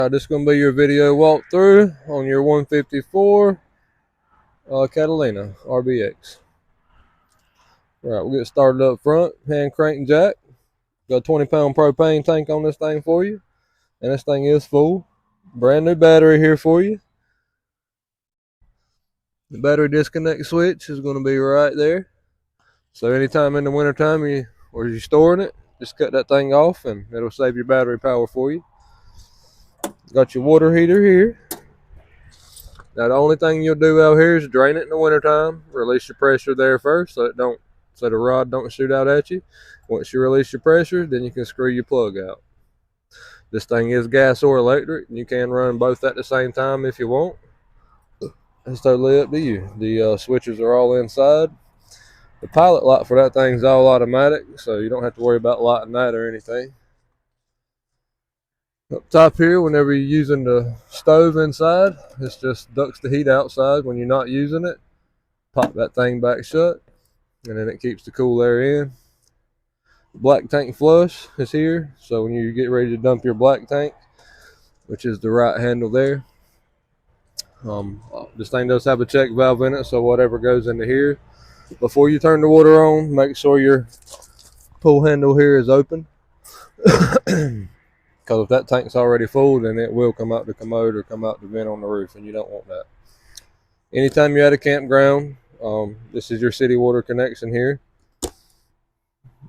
This is going to be your video walkthrough on your 154 Catalina RBX. Alright, we'll get started up front. Hand crank and jack. Got a 20-pound propane tank on this thing for you. And this thing is full. Brand new battery here for you. The battery disconnect switch is going to be right there. So anytime in the wintertime you're storing it, just cut that thing off and it'll save your battery power for you. Got your water heater here. Now the only thing you'll do out here is drain it in the wintertime. Release your pressure there first so the rod don't shoot out at you. Once you release your pressure, then you can screw your plug out. This thing is gas or electric. You can run both at the same time if you want. It's totally up to you. The switches are all inside. The pilot lock for that thing's all automatic, so you don't have to worry about lighting that or anything. Up top here, whenever you're using the stove inside, it just ducts the heat outside. When you're not using it, pop that thing back shut, and then it keeps the cool air in. Black tank flush is here, so when you get ready to dump your black tank, which is the right handle there, this thing does have a check valve in it, so whatever goes into here, before you turn the water on, make sure your pull handle here is open. Because if that tank's already full, then it will come out the commode or come out the vent on the roof, and you don't want that. Anytime you're at a campground, this is your city water connection here.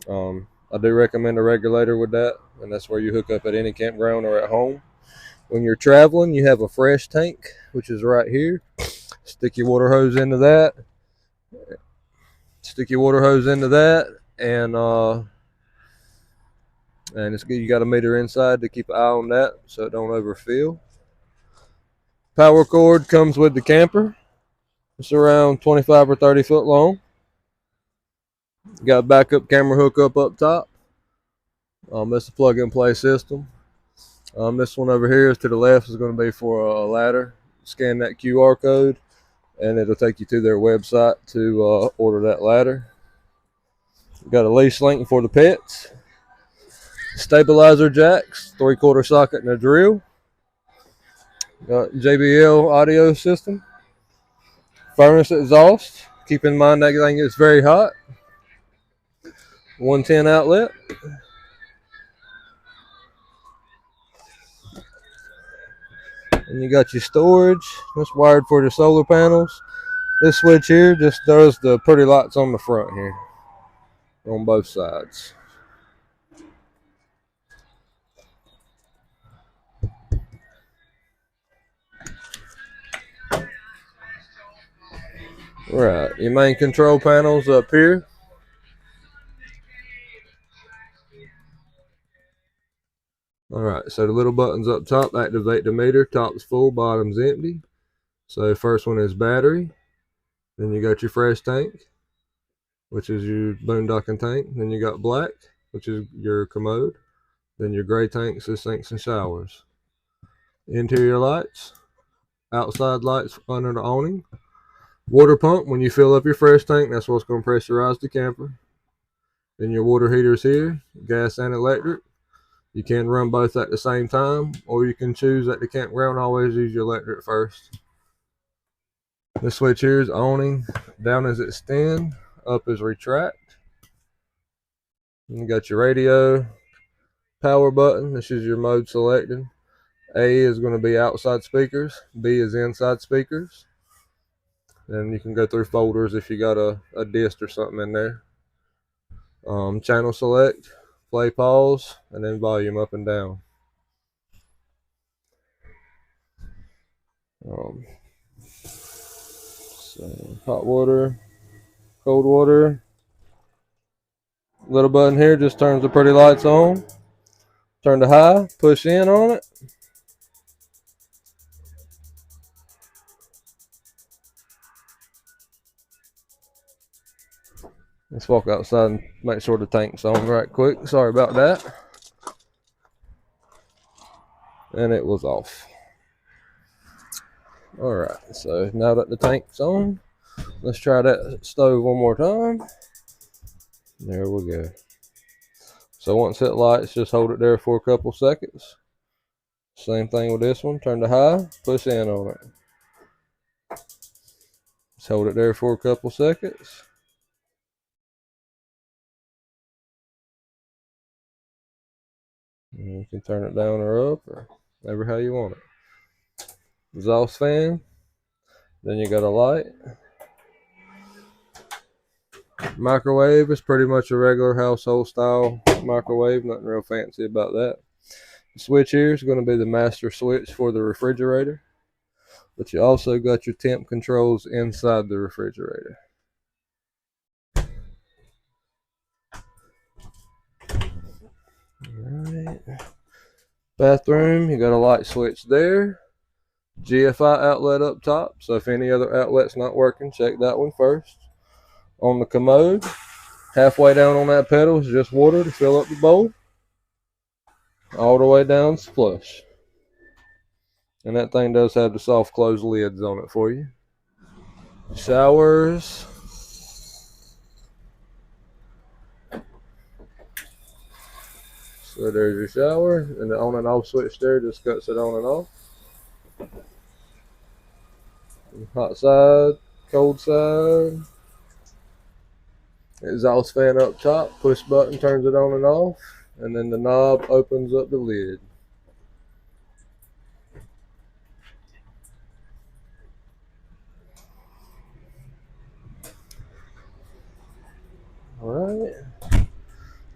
I do recommend a regulator with that, and that's where you hook up at any campground or at home. When you're traveling, you have a fresh tank, which is right here. Stick your water hose into that. And it's good. You got a meter inside to keep an eye on that so it don't overfill. Power cord comes with the camper. It's around 25 or 30 foot long. Got a backup camera hookup up top. It's a plug and play system. This one over here is to the left is going to be for a ladder. Scan that QR code and it'll take you to their website to order that ladder. Got a leash link for the pets. Stabilizer jacks, 3/4 socket and a drill. Got JBL audio system. Furnace exhaust. Keep in mind that thing gets very hot. 110 outlet. And you got your storage. That's wired for the solar panels. This switch here just does the pretty lights on the front here. On both sides. Right, your main control panel's up here. Alright, so the little buttons up top activate the meter. Top's full, bottom's empty. So first one is battery. Then you got your fresh tank, which is your boondocking tank. Then you got black, which is your commode. Then your gray tanks is sinks and showers. Interior lights. Outside lights under the awning. Water pump, when you fill up your fresh tank, that's what's going to pressurize the camper. Then your water heaters here, gas and electric. You can run both at the same time, or you can choose at the campground, always use your electric first. This switch here is awning. Down is extend, up is retract. You got your radio, power button. This is your mode selected. A is going to be outside speakers. B is inside speakers. Then you can go through folders if you got a disc or something in there. Channel select, play, pause, and then volume up and down. So hot water, cold water. Little button here just turns the pretty lights on. Turn to high, push in on it. Let's walk outside and make sure the tank's on right quick. Sorry about that. And it was off. Alright, so now that the tank's on, let's try that stove one more time. There we go. So once it lights, just hold it there for a couple seconds. Same thing with this one. Turn to high, push in on it. Just hold it there for a couple seconds. And you can turn it down or up or whatever how you want it. Exhaust fan. Then you got a light. Microwave is pretty much a regular household style microwave. Nothing real fancy about that. The switch here is going to be the master switch for the refrigerator. But you also got your temp controls inside the refrigerator. Alright. Bathroom, you got a light switch there. GFI outlet up top, so if any other outlet's not working, check that one first. On the commode, halfway down on that pedal is just water to fill up the bowl. All the way down's flush. And that thing does have the soft close lids on it for you. Showers. So there's your shower, and the on and off switch there just cuts it on and off. Hot side, cold side. Exhaust fan up top, push button turns it on and off, and then the knob opens up the lid. Alright.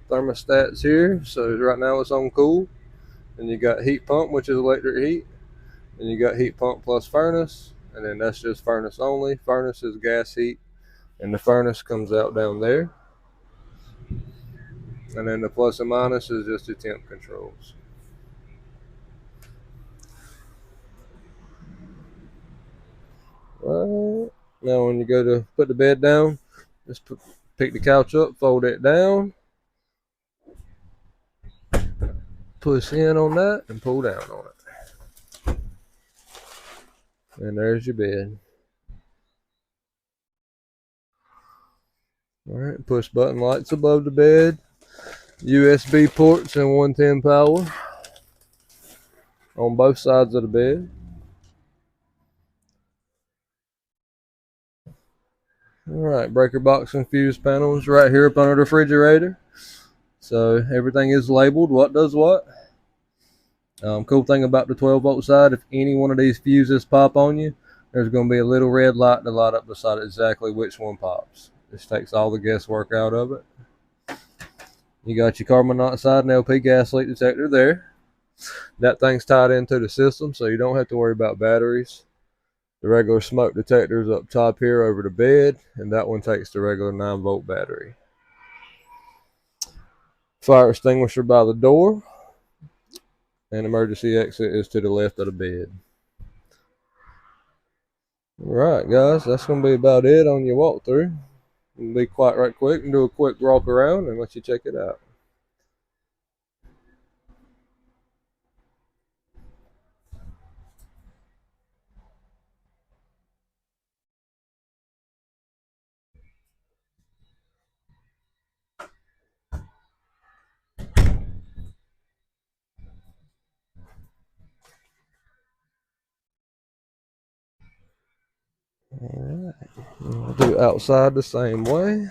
Thermostats here, so right now it's on cool. And you got heat pump, which is electric heat. And you got heat pump plus furnace, and then that's just furnace only. Furnace is gas heat, and the furnace comes out down there. And then the plus and minus is just the temp controls. Right. Now when you go to put the bed down, just pick the couch up, fold it down, push in on that, and pull down on it. And there's your bed. Alright, push button lights above the bed. USB ports and 110 power on both sides of the bed. Alright, breaker box and fuse panels right here up under the refrigerator. So everything is labeled what does what. Cool thing about the 12-volt side, if any one of these fuses pop on you, there's going to be a little red light to light up beside exactly which one pops. This takes all the guesswork out of it. You got your carbon monoxide and LP gas leak detector there. That thing's tied into the system, so you don't have to worry about batteries. The regular smoke detector is up top here over the bed, and that one takes the regular 9-volt battery. Fire extinguisher by the door, and emergency exit is to the left of the bed. Alright guys, that's going to be about it on your walkthrough. We'll be quiet right quick and do a quick walk around and let you check it out. Alright, we'll do outside the same way.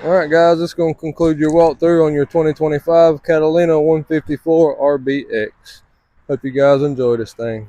Alright guys, that's going to conclude your walkthrough on your 2025 Catalina 154 RBX. Hope you guys enjoy this thing.